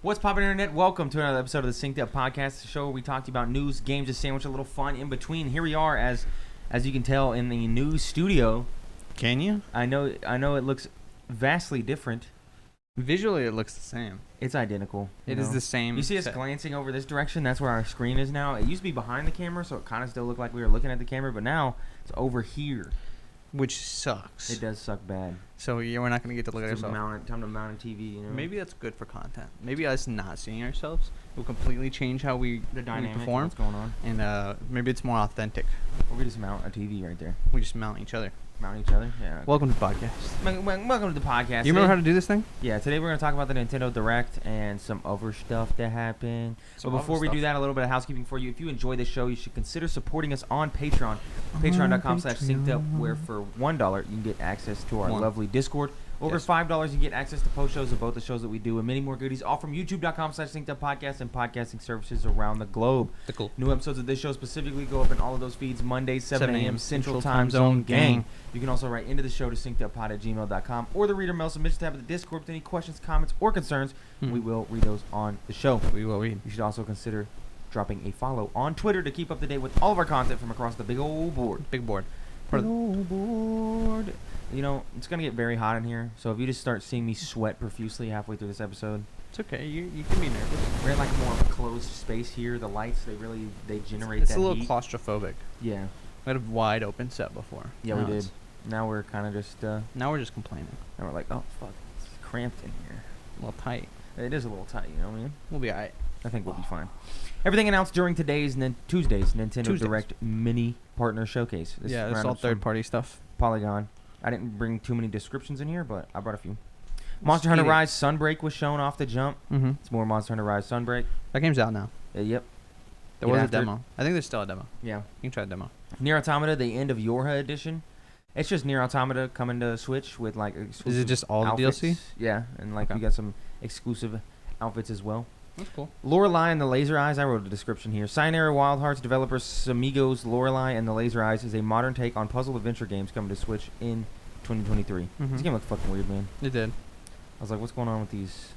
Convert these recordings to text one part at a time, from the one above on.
What's poppin' internet? Welcome to another episode of the Synced Up Podcast, the show where we talk to you about news, games, a sandwich, a little fun in between. Here we are, as you can tell, in the new studio. Can you? I know it looks vastly different. Visually, it looks the same. It's identical. It is the same. You see us glancing over this direction? That's where our screen is now. It used to be behind the camera, so it kind of still looked like we were looking at the camera, but now it's over here. Which sucks. It does suck bad. So yeah, we're not going to get to look at ourselves. Time to mount a TV, you know? Maybe that's good for content. Maybe us not seeing ourselves will completely change how we perform. What's going on. And maybe it's more authentic. Or we just mount a TV right there. We just mount each other. Mount each other? Yeah. Okay. Welcome to the podcast. Welcome to the podcast. You remember how to do this thing? Yeah, today we're going to talk about the Nintendo Direct and some other stuff that happened. But before we do that, a little bit of housekeeping for you. If you enjoy this show, you should consider supporting us on Patreon. Patreon.com/synced where for $1 you can get access to our lovely Discord. Over $5 you can get access to post shows of both the shows that we do and many more goodies, all from youtube.com/syncedupodcast and podcasting services around the globe. New episodes of this show specifically go up in all of those feeds Mondays, 7 a.m. Central Time Zone gang. You can also write into the show to synceduppod@gmail.com or the reader mail submission tab of the Discord with any questions, comments, or concerns. We will read those on the show. We will read. You should also consider dropping a follow on Twitter to keep up to date with all of our content from across the big old board. Big board. Big old board. You know, it's going to get very hot in here, so if you just start seeing me sweat profusely halfway through this episode. It's okay. You can be nervous. We're in like more of a closed space here. The lights, they generate it's that a little heat. Claustrophobic. Yeah. We had a wide open set before. Yeah, we did. Now we're kind of just... now we're just complaining. Now we're like, oh, fuck, it's cramped in here. A little tight. It is a little tight, you know what I mean? We'll be alright. I think we'll be fine. Everything announced during today's Tuesday's Nintendo Direct Mini Partner Showcase. This is all third-party stuff. Polygon. I didn't bring too many descriptions in here, but I brought a few. Monster Hunter Rise Sunbreak was shown off the jump. It's more Monster Hunter Rise Sunbreak. That game's out now. Yep. There was a demo. I think there's still a demo. Yeah. You can try the demo. Nier Automata, the End of Yorha edition. It's just Nier Automata coming to Switch with like exclusive Is it just all outfits. the DLC? Yeah, and like you got some exclusive outfits as well. That's cool. Lorelei and the Laser Eyes. I wrote a description here. Cyanera Wild Hearts developer Samigos Lorelei and the Laser Eyes is a modern take on puzzle adventure games coming to Switch in 2023. This game looked fucking weird, man. It did. I was like, what's going on with these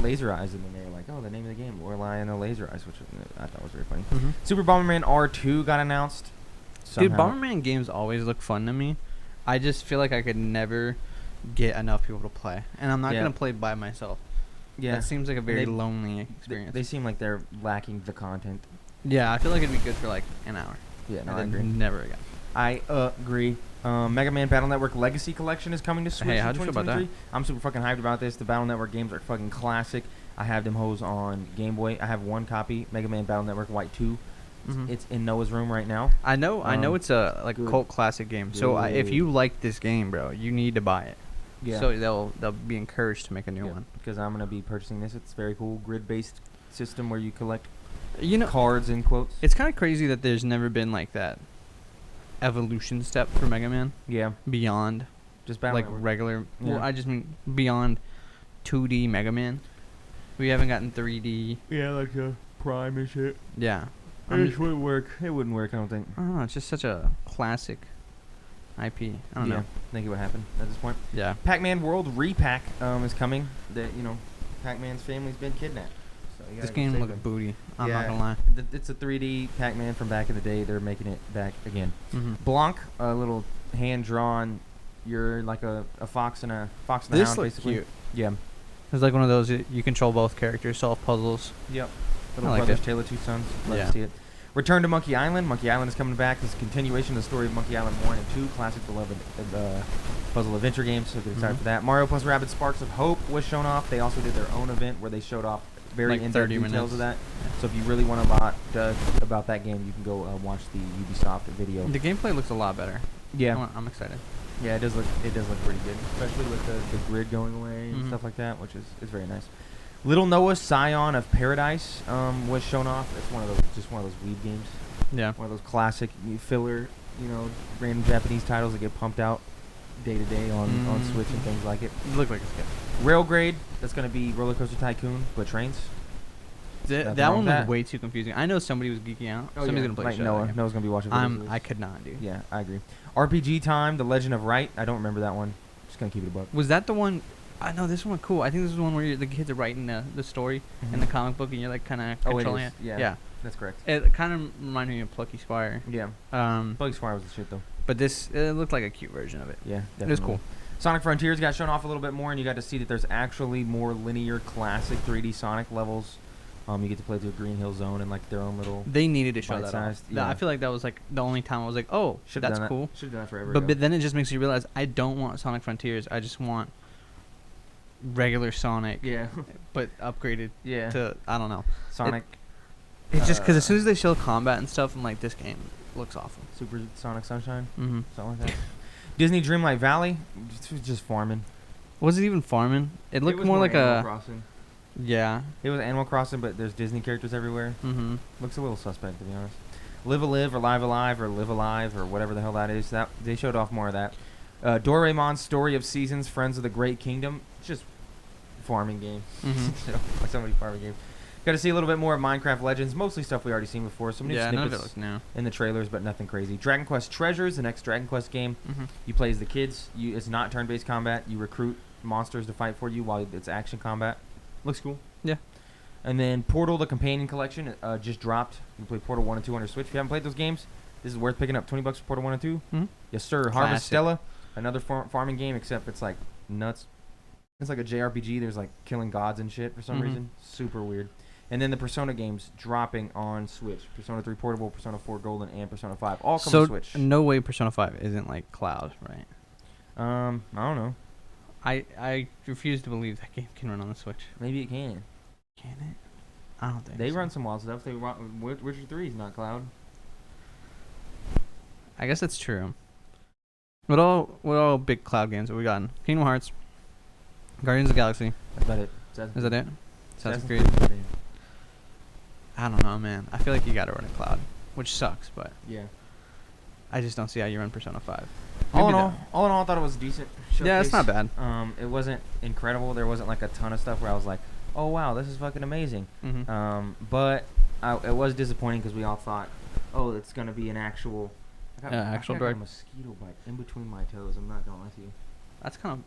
Laser Eyes? And then they were like, oh, the name of the game, Lorelei and the Laser Eyes, which I thought was very funny. Super Bomberman R2 got announced. Dude, Bomberman games always look fun to me. I just feel like I could never get enough people to play. And I'm not going to play by myself. Yeah. That seems like a very lonely experience. They seem like they're lacking the content. Yeah, I feel like it'd be good for like an hour. Yeah, no, I agree. Never again. I agree. Mega Man Battle Network Legacy Collection is coming to Switch in 2023. How'd you feel about that? I'm super fucking hyped about this. The Battle Network games are fucking classic. I have them hoes on Game Boy. I have one copy, Mega Man Battle Network White 2. It's in Noah's room right now. I know it's a like cult classic game. So if you like this game, bro, you need to buy it. Yeah. So they'll be encouraged to make a new one. Because I'm gonna be purchasing this. It's very cool, grid-based system where you collect, cards in quotes. It's kind of crazy that there's never been like that evolution step for Mega Man. Yeah. Beyond just Battle like Network. Regular. Yeah. Well, I just mean beyond 2D Mega Man. We haven't gotten 3D. Yeah, like a Prime and shit. Yeah. It just wouldn't work. It wouldn't work, I don't think. I don't know. It's just such a classic IP. I don't know. Think what happened at this point. Yeah. Pac-Man World Repack is coming. That Pac-Man's family's been kidnapped. So this game looks booty. I'm not gonna lie. It's a 3D Pac-Man from back in the day. They're making it back again. Blanc, a little hand-drawn. You're like a fox and a hound, basically. This cute. Yeah. It's like one of those you control both characters, solve puzzles. Yep. Little Brothers, Tale of Two Sons. Love to see it. Return to Monkey Island. Monkey Island is coming back. It's a continuation of the story of Monkey Island 1 and 2, classic beloved puzzle adventure games, so get excited for that. Mario plus Rabbids Sparks of Hope was shown off. They also did their own event where they showed off very in-depth details of that. So if you really want to about that game, you can go watch the Ubisoft video. The gameplay looks a lot better. Yeah. I'm excited. Yeah, it does look pretty good, especially with the grid going away and stuff like that, which is very nice. Little Noah Scion of Paradise was shown off. It's one of those Weeb games. Yeah. One of those classic filler, random Japanese titles that get pumped out day to day on Switch and things like it. Look like it's good. Railgrade, that's going to be Roller Coaster Tycoon, but trains. That one was way too confusing. I know somebody was geeking out. Somebody's going to play Noah's going to be watching videos. I could not, dude. Yeah, I agree. RPG Time, The Legend of Wright. I don't remember that one. Just going to keep it a buck. Was that the one I know this one cool. I think this is one where the kids are writing the story in the comic book, and you're like kind of controlling it. Yeah, that's correct. It kind of reminded me of Plucky Squire. Yeah. Plucky Squire was the shit though. But it looked like a cute version of it. Yeah, definitely. It was cool. Sonic Frontiers got shown off a little bit more, and you got to see that there's actually more linear, classic 3D Sonic levels. You get to play through a Green Hill Zone and like their own little. They needed to show that off. Yeah. I feel like that was like the only time I was like, oh, that's cool. Should have done that forever. But then it just makes you realize I don't want Sonic Frontiers. I just want regular Sonic. Yeah. But upgraded. Yeah. To I don't know. Sonic. It's just because as soon as they show combat and stuff, I'm like, this game looks awful. Super Sonic Sunshine. Mm-hmm. Something like that. Disney Dreamlight Valley. Just farming. Was it even farming? It looked more like Animal Crossing. Yeah. It was Animal Crossing, but there's Disney characters everywhere. Mm-hmm. Looks a little suspect, to be honest. Live Alive or Live Alive or Live Alive or whatever the hell that is. That they showed off more of that. Doraemon's Story of Seasons, Friends of the Great Kingdom. It's just farming game. Mm-hmm. So many farming games. Got to see a little bit more of Minecraft Legends. Mostly stuff we already seen before. Some new snippets in the trailers, but nothing crazy. Dragon Quest Treasures, the next Dragon Quest game. Mm-hmm. You play as the kids. It's not turn-based combat. You recruit monsters to fight for you while it's action combat. Looks cool. Yeah. And then Portal, the companion collection, just dropped. You can play Portal 1 and 2 on your Switch. If you haven't played those games, this is worth picking up. $20 for Portal 1 and 2. Mm-hmm. Yes, sir. Harvest Stella, another farming game, except it's like nuts. It's like a JRPG. There's like killing gods and shit for some reason. Super weird. And then the Persona games dropping on Switch. Persona 3 Portable, Persona 4 Golden, and Persona 5. All come to Switch. No way Persona 5 isn't like Cloud, right? I don't know. I refuse to believe that game can run on the Switch. Maybe it can. Can it? I don't think they run some wild stuff. They run, Witcher 3 is not Cloud. I guess that's true. What all big Cloud games have we gotten? Kingdom Hearts, Guardians of the Galaxy. That's about it. Is that it? Assassin's Creed. I don't know, man. I feel like you gotta run a Cloud, which sucks, but yeah. I just don't see how you run Persona 5. All in all, I thought it was decent. Showcase. Yeah, it's not bad. It wasn't incredible. There wasn't like a ton of stuff where I was like, oh wow, this is fucking amazing. Mm-hmm. But it was disappointing because we all thought, oh, it's gonna be an actual. Actual bird. A mosquito bite in between my toes. I'm not gonna lie to you. That's kind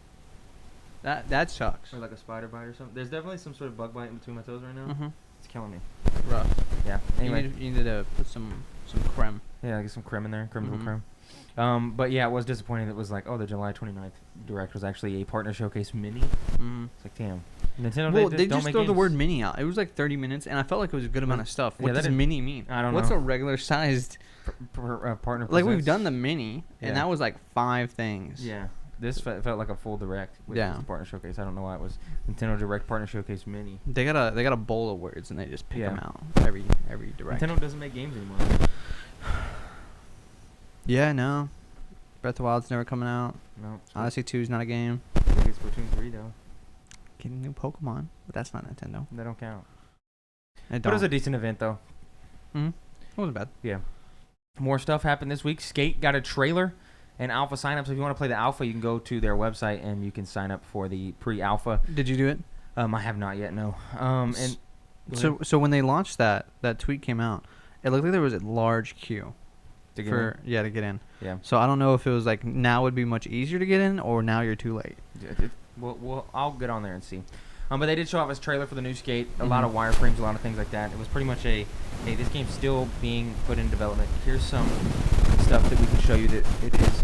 of. That sucks. Or like a spider bite or something. There's definitely some sort of bug bite in between my toes right now. Mm-hmm. It's killing me. Rough. Yeah. Anyway, you need to put some creme. Yeah, get some creme in there. Creme. But yeah, it was disappointing. It was like, oh, the July 29th Direct was actually a partner showcase mini. Mm-hmm. It's like, damn. Nintendo. Well, they just throw the word mini out. It was like 30 minutes, and I felt like it was a good amount of stuff. What does mini mean? I don't know. What's a regular sized partner? Like we've done the mini, and that was like 5 things. Yeah. This felt like a full Direct with this partner showcase. I don't know why it was Nintendo Direct Partner Showcase Mini. They got a bowl of words and they just pick them out every Direct. Nintendo doesn't make games anymore. Yeah, no. Breath of the Wild's never coming out. No. Odyssey 2 is not a game. I think it's Splatoon 3 though. Getting new Pokemon, but that's not Nintendo. They don't count. But it was a decent event though. It wasn't bad. Yeah. More stuff happened this week. Skate got a trailer. And alpha signups. If you want to play the alpha, you can go to their website and you can sign up for the pre-alpha. Did you do it? I have not yet. No. And so when they launched that tweet came out, it looked like there was a large queue to get in. To get in. Yeah. So I don't know if it was like now would be much easier to get in or now you're too late. Well, I'll get on there and see. But they did show off his trailer for the new Skate. A lot of wireframes, a lot of things like that. It was pretty much hey, this game's still being put in development. Here's some stuff that we can show you that it is,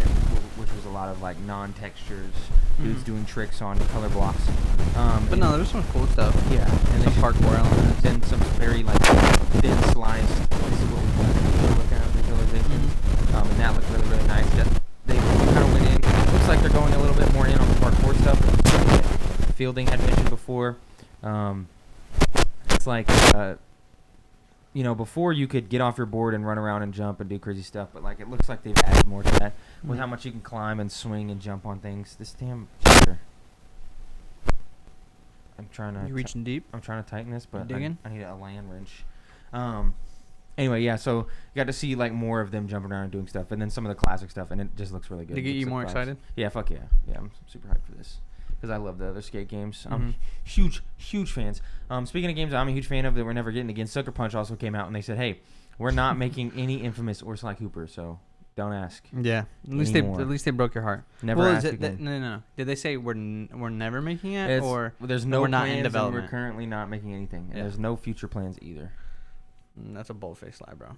which was a lot of like non-textures, dudes doing tricks on color blocks. But no, there was some cool stuff. Yeah, and some parkour elements, and some very like thin sliced. This is what we're looking at visualization, and that looked really really nice. They kind of went in. Looks like they're going a little bit more in on the parkour stuff. Fielding had mentioned before. It's like before you could get off your board and run around and jump and do crazy stuff, but like it looks like they've added more to that with how much you can climb and swing and jump on things. This damn cheater. I'm trying to. You reaching deep? I'm trying to tighten this, but I need a land wrench. Anyway, yeah. So you got to see like more of them jumping around and doing stuff, and then some of the classic stuff, and it just looks really good. Did it get you more excited? Yeah, fuck yeah. Yeah, I'm super hyped for this. Because I love the other Skate games. I'm huge fans. Speaking of games I'm a huge fan of that we're never getting again, Sucker Punch also came out and they said, hey, we're not making any Infamous or Sly Cooper, so Don't ask. Yeah. At least they broke your heart. Never ask again. No. Did they say we're never making it, or there's no we're plans not in development? And we're currently not making anything. And Yeah. there's no future plans either. That's a bold-faced lie, bro.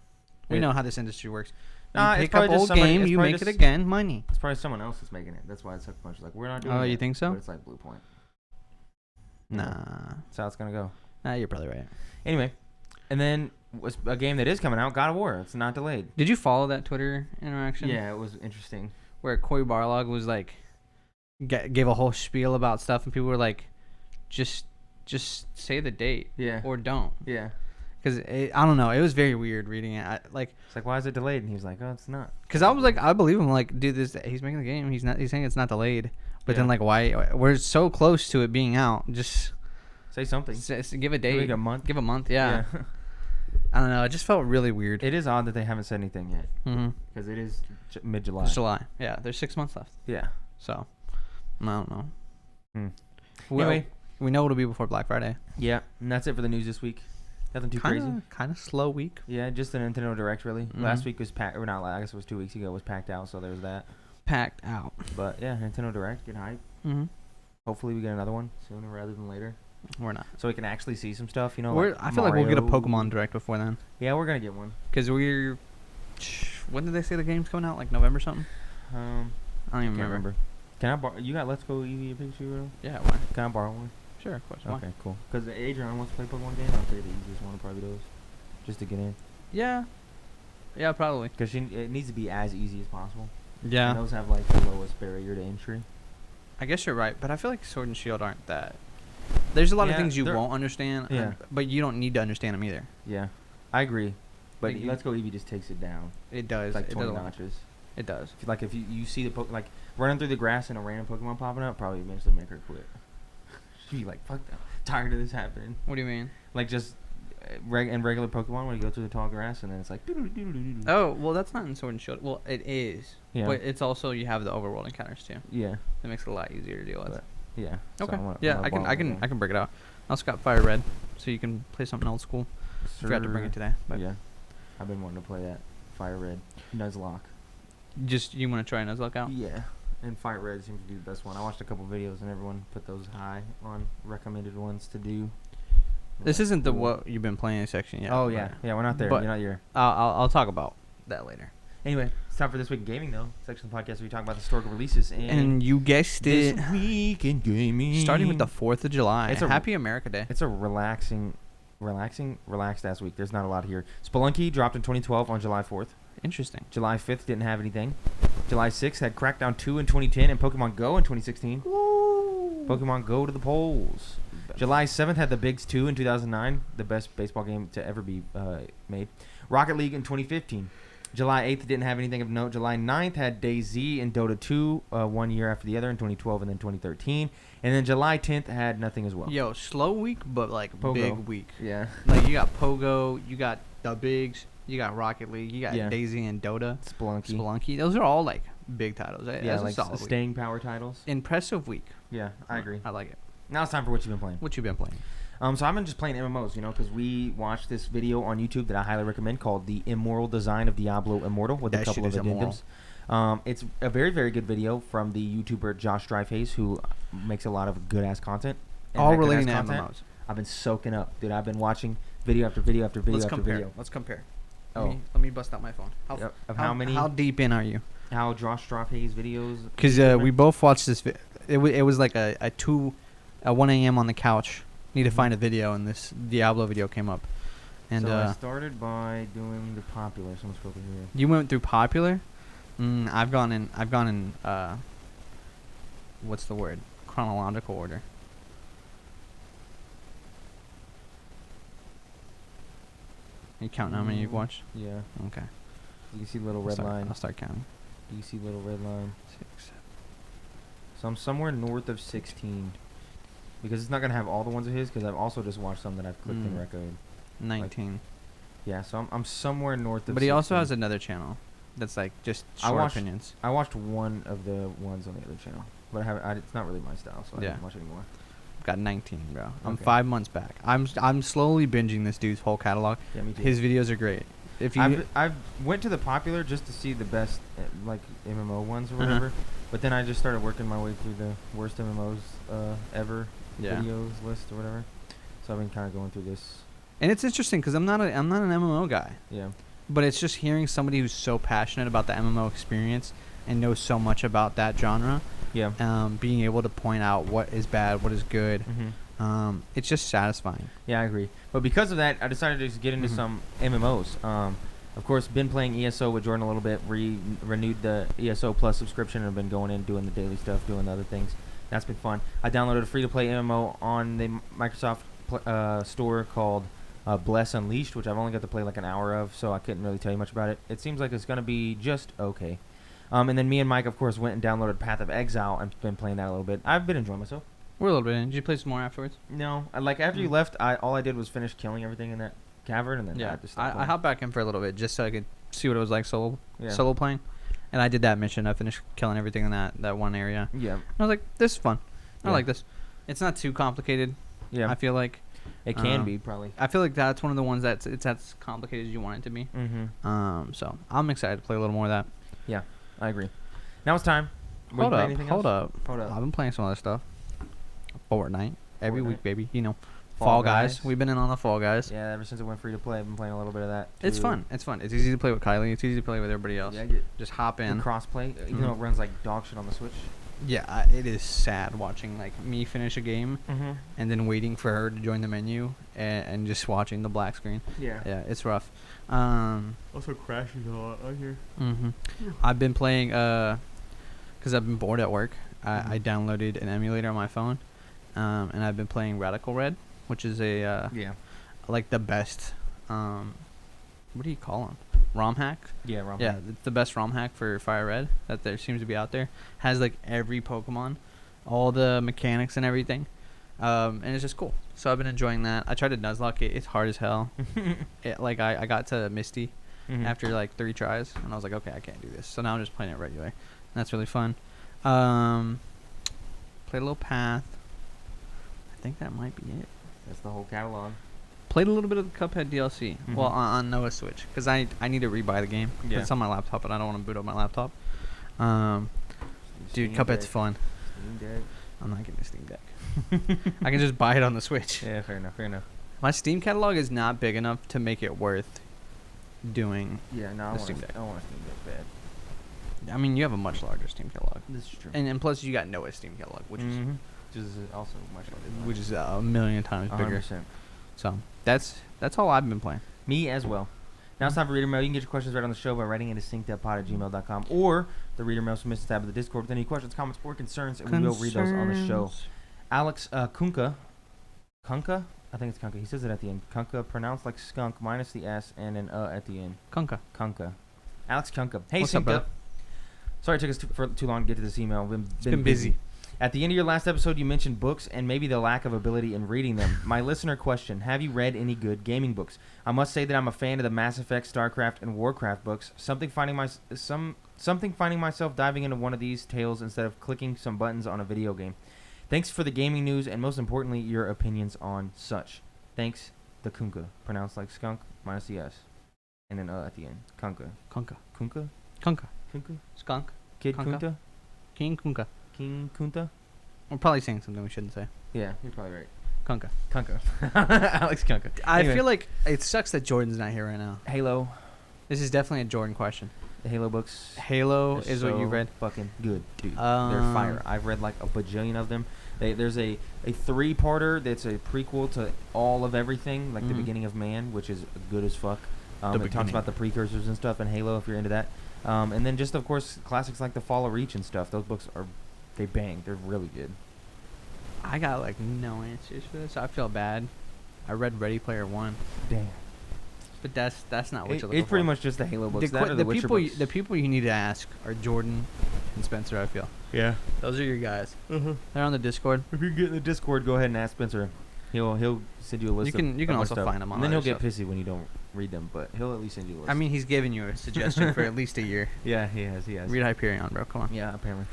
We know how this industry works. You Nah, pick up old game, you make it again, money. It's probably someone else that's making it. That's why it's Sucker Punch. Like, we're not doing it. Oh, you yet, think so? But it's like Blue Point. Nah. That's how it's going to go. Nah, you're probably right. Anyway, and then was a game that is coming out, God of War. It's not delayed. Did you follow that Twitter interaction? Yeah, it was interesting. Where Cory Barlog was like, gave a whole spiel about stuff, and people were like, just say the date. Yeah. Or don't. Yeah. Because I don't know. It was very weird reading it. It's like, why is it delayed? And he was like, oh, it's not. Because I was like, I believe him. Like, dude, he's making the game. He's saying it's not delayed. But then, like, why? We're so close to it being out. Just say something. Give a date. Give a month. Give a month. Yeah. I don't know. It just felt really weird. It is odd that they haven't said anything yet. Because it is mid-July. It's July. Yeah. There's 6 months left. Yeah. So, I don't know. Anyway, we know it'll be before Black Friday. Yeah. And that's it for the news this week. Nothing too crazy. Kind of slow week. Yeah, just the Nintendo Direct, really. Last week was packed. Or not, I guess it was 2 weeks ago. Was packed out, so there was that. Packed out. But, yeah, Nintendo Direct. Get hype. Hopefully we get another one sooner rather than later. We're not. So we can actually see some stuff, you know. I feel like we'll get a Pokemon Direct before then. Yeah, we're going to get one. Because we're... When did they say the game's coming out? Like November something? I don't even remember. Can I borrow... You got Let's Go Eevee a Pikachu? Yeah, why? Can I borrow one? Sure, of course. Okay, cool. Because Adrian wants to play Pokemon game. I'll say the easiest one will probably be those. Just to get in. Yeah. Yeah, probably. Because it needs to be as easy as possible. Yeah. And those have, like, the lowest barrier to entry. I guess you're right, but I feel like Sword and Shield aren't that. There's a lot of things you won't understand, but you don't need to understand them either. Yeah, I agree. But like Let's Go Eevee just takes it down. It does. It's like 20 notches. It does. If you see the like running through the grass and a random Pokemon popping up, probably eventually make her quit. She'd be like, fuck that. Tired of this happening. What do you mean? Like just in regular Pokemon when you go through the tall grass and then it's like. Oh, well, that's not in Sword and Shield. Well, it is. Yeah. But it's also you have the overworld encounters too. Yeah. That makes it a lot easier to deal with. Yeah. Okay. So I can break it out. I also got Fire Red, so you can play something old school. Forgot to bring it today. But yeah. I've been wanting to play that Fire Red Nuzlocke. You want to try Nuzlocke out? Yeah. And Fire Red seems to be the best one. I watched a couple videos and everyone put those high on recommended ones to do. This isn't the what you've been playing section yet. Oh yeah, we're not there. You're not here. I'll talk about that later. Anyway, it's time for This Week in Gaming, though. Section of the podcast where we talk about the historical releases. And you guessed it. This Week in Gaming. Starting with the 4th of July. It's a Happy America Day. It's a relaxed ass week. There's not a lot here. Spelunky dropped in 2012 on July 4th. Interesting. July 5th didn't have anything. July 6th had Crackdown 2 in 2010 and Pokemon Go in 2016. Woo. Pokemon Go to the polls. July 7th had the Bigs 2 in 2009, the best baseball game to ever be made. Rocket League in 2015. July 8th didn't have anything of note. July 9th had DayZ and Dota 2 1 year after the other in 2012 and then 2013. And then July 10th had nothing as well. Yo, slow week, but like Pogo. Big week. Yeah. Like you got Pogo, you got the Bigs, you got Rocket League, you got DayZ and Dota. Spelunky. Those are all like big titles. Yeah, like staying power titles. Impressive week. Yeah, I agree. I like it. Now it's time for what you've been playing. So I've been just playing MMOs, because we watched this video on YouTube that I highly recommend called The Immoral Design of Diablo Immortal with a couple of addendums. It's a very, very good video from the YouTuber Josh Dreyfus, who makes a lot of good-ass content. All relating to MMOs. I've been soaking up. Dude, I've been watching video after video after video after video. Let's compare. Oh. Let me bust out my phone. How deep in are you? How Josh Dreyfus videos. Because we both watched this. It was like a 1 a.m. on the couch. Need to find a video, and this Diablo video came up. And so I started by doing the popular. So let's go over here. You went through popular. I've gone in. What's the word? Chronological order. You counting how many you've watched? Yeah. Okay. You can see little red line. I'll start counting. You see little red line. 6, 7. So I'm somewhere north of 16. Because it's not going to have all the ones of his, because I've also just watched some that I've clicked and record. 19. Yeah, so I'm somewhere north of 16. But he also has another channel that's like just short opinions. I watched one of the ones on the other channel. But it's not really my style, so I don't watch anymore. I've got 19, bro. I'm 5 months back. I'm slowly binging this dude's whole catalog. Yeah, me too. His videos are great. if you, I've went to the popular just to see the best like MMO ones or whatever, but then I just started working my way through the worst MMOs ever videos list or whatever. So I've been kind of going through this. And it's interesting because I'm not an MMO guy. Yeah. But it's just hearing somebody who's so passionate about the MMO experience and knows so much about that genre. Yeah. Being able to point out what is bad, what is good. It's just satisfying. Yeah, I agree. But because of that, I decided to just get into some MMOs. Of course, been playing ESO with Jordan a little bit. Renewed the ESO Plus subscription and have been going in, doing the daily stuff, doing the other things. That's been fun. I downloaded a free-to-play MMO on the Microsoft store called Bless Unleashed, which I've only got to play like an hour of, so I couldn't really tell you much about it. It seems like it's going to be just okay. And then me and Mike, of course, went and downloaded Path of Exile and been playing that a little bit. I've been enjoying myself. We're a little bit in. Did you play some more afterwards? No. Like, after you left, all I did was finish killing everything in that cavern, and then I just stopped I hopped back in for a little bit just so I could see what it was like solo playing. And I did that mission. I finished killing everything in that one area. Yeah. And I was like, this is fun. I like this. It's not too complicated. Yeah. I feel like. It can be, probably. I feel like that's one of the ones that's as complicated as you want it to be. So I'm excited to play a little more of that. Yeah, I agree. Now it's time. Hold up. I've been playing some other stuff. Fortnite. Every week, baby. You know. Fall Fall Guys. Guys. We've been in on the Fall Guys. Yeah, ever since it went free to play, I've been playing a little bit of that. It's fun. It's easy to play with Kylie. It's easy to play with everybody else. Yeah, just hop in. Cross-play, even though it runs like dog shit on the Switch. Yeah, it is sad watching like me finish a game and then waiting for her to join the menu and just watching the black screen. Yeah, it's rough. Also crashes a lot out here. I've been playing because I've been bored at work. I downloaded an emulator on my phone, and I've been playing Radical Red, which is a like the best. What do you call them? ROM hack? Yeah, ROM hack. Yeah, it's the best ROM hack for Fire Red that there seems to be out there. Has like every Pokemon, all the mechanics and everything, and it's just cool. So I've been enjoying that. I tried to Nuzlocke it. It's hard as hell. I got to Misty after like 3 tries, and I was like, okay, I can't do this. So now I'm just playing it regular, and that's really fun. Played a little Path. I think that might be it. That's the whole catalog. Played a little bit of the Cuphead DLC. Well, on Noah's Switch, because I need to rebuy the game. Yeah. It's on my laptop, and I don't want to boot up my laptop. Dude, Cuphead's fun. Steam Deck. I'm not getting a Steam Deck. I can just buy it on the Switch. Yeah, fair enough. My Steam catalog is not big enough to make it worth doing. Yeah, no, I want a Steam Deck bad. I mean, you have a much larger Steam catalog. This is true. And plus, you got Noah's Steam catalog, which is also much larger. Which is a million times bigger. 100%. So that's all I've been playing. Me as well. Now it's time for Reader Mail. You can get your questions right on the show by writing into synceduppod@gmail.com or the Reader Mail submissions tab of the Discord with any questions, comments, or concerns, and we will read those on the show. Alex Kunka, I think it's Kunka. He says it at the end. Kunka, pronounced like skunk, minus the S and an at the end. Kunka. Alex Kunka. Hey, what's up, brother? Sorry it took us for too long to get to this email. Been busy. At the end of your last episode, you mentioned books and maybe the lack of ability in reading them. My listener question, have you read any good gaming books? I must say that I'm a fan of the Mass Effect, StarCraft, and Warcraft books. Something finding myself diving into one of these tales instead of clicking some buttons on a video game. Thanks for the gaming news and most importantly, your opinions on such. Thanks, the Kunka. Pronounced like skunk, minus the S. And an at the end. Kunka. Skunk. Kid Kunka. Kunta? King Kunka. King Kunta? We're probably saying something we shouldn't say. Yeah, you're probably right. Kunka. Alex Kunka. I feel like it sucks that Jordan's not here right now. Halo. This is definitely a Jordan question. The Halo books. Halo is so what you read? Fucking good, dude. They're fire. I've read like a bajillion of them. There's a 3-parter that's a prequel to all of everything, like the beginning of man, which is good as fuck. It talks about the precursors and stuff in Halo if you're into that. And then just, of course, classics like The Fall of Reach and stuff. Those books they bang. They're really good. I got like no answers for this. I feel bad. I read Ready Player One. Damn. But that's not what you're looking for. It's pretty much just the Halo books. The people you need to ask are Jordan and Spencer, I feel. Yeah. Those are your guys. They're on the Discord. If you get in the Discord, go ahead and ask Spencer. He'll send you a list. You can also stuff. find them on. And then he'll get pissy when you don't read them, but he'll at least send you a list. I mean, he's given you a suggestion for at least a year. Yeah, he has. Read Hyperion, bro. Come on. Yeah, apparently.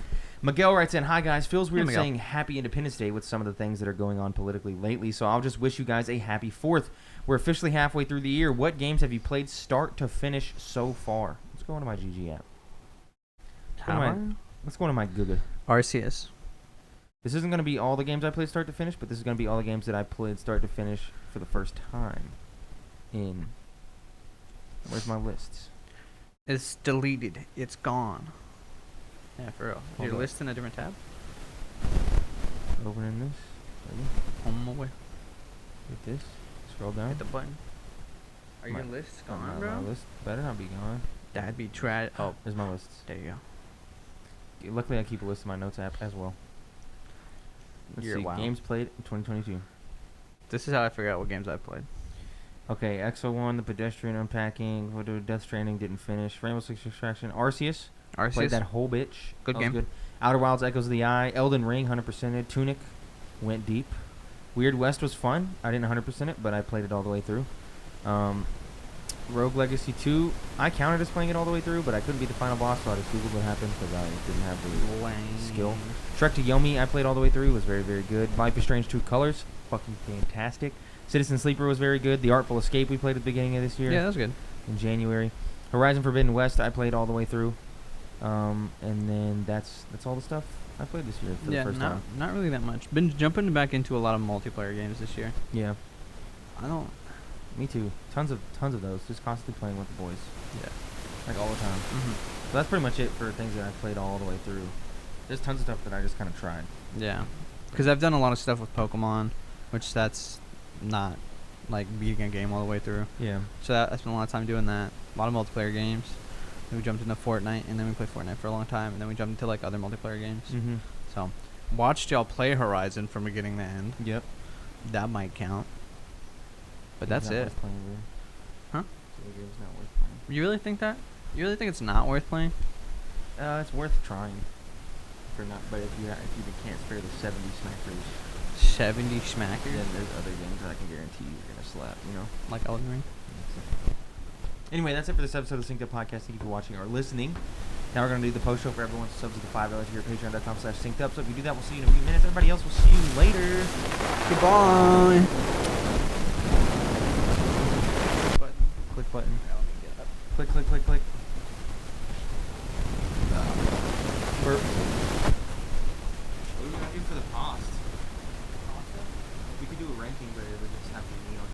Miguel writes in, "Hi guys, feels weird Miguel. saying Happy Independence Day with some of the things that are going on politically lately, so I'll just wish you guys a happy 4th. We're officially halfway through the year. What games have you played start to finish so far?" Let's go into my GG app. Let's go into my Google. RCS. This isn't going to be all the games I played start to finish, but this is going to be all the games that I played start to finish for the first time. Where's my lists? It's deleted. It's gone. Yeah, for real. Hold Your up. list in a different tab? Opening this. Ready? Home away. Hit this. Scroll down. Hit the button. Are your lists gone, bro? My list better not be gone. That'd be trash. Oh, There's my lists. there you go. Luckily, I keep a list in my notes app as well. Let's see. Wow. Games played in 2022. This is how I figure out what games I've played. Okay, XO1, The Pedestrian Unpacking, Death Stranding didn't finish. Rainbow Six Extraction, Arceus. Played that whole bitch. Good That was game. Good. Outer Wilds, Echoes of the Eye, Elden Ring, 100%ed. Tunic, went deep. Weird West was fun. I didn't 100% it, but I played it all the way through. Rogue Legacy 2, I counted as playing it all the way through, but I couldn't beat the final boss, so I just googled what happened because I didn't have the skill. Trek to Yomi, I played all the way through. Was very, very good. Life is Strange 2 Colors, fucking fantastic. Citizen Sleeper was very good. The Artful Escape we played at the beginning of this year. Yeah, that was good. In January. Horizon Forbidden West, I played all the way through. And then that's all the stuff I played this year for the first time. Not really that much. Been jumping back into a lot of multiplayer games this year. Yeah. I don't. Me too. Tons of those. Just constantly playing with the boys. Yeah. Like all the time. So that's pretty much it for things that I played all the way through. There's tons of stuff that I just kind of tried. Yeah. Because I've done a lot of stuff with Pokemon, which that's not like beating a game all the way through. Yeah. So I spent a lot of time doing that. A lot of multiplayer games. Then we jumped into Fortnite, and then we played Fortnite for a long time, and then we jumped into like other multiplayer games. Mm-hmm. So watched y'all play Horizon from beginning to end. Yep. That might count. But that's it. Huh? The game's not worth playing. You really think that? You really think it's not worth playing? It's worth trying. For not, but if you can't spare the 70 smackers, 70 smackers? then there's other games that I can guarantee you're gonna slap. You know. Like Elden Ring? Anyway, that's it for this episode of the Synced Up Podcast. Thank you for watching or listening. Now we're going to do the post show for everyone who subs to the $5 here at patreon.com/synced up. So if you do that, we'll see you in a few minutes. Everybody else, we'll see you later. Goodbye. Click button. Click, click, click, click. Burp. What are we going to do for the cost? We could do a ranking, but it would just have to be me on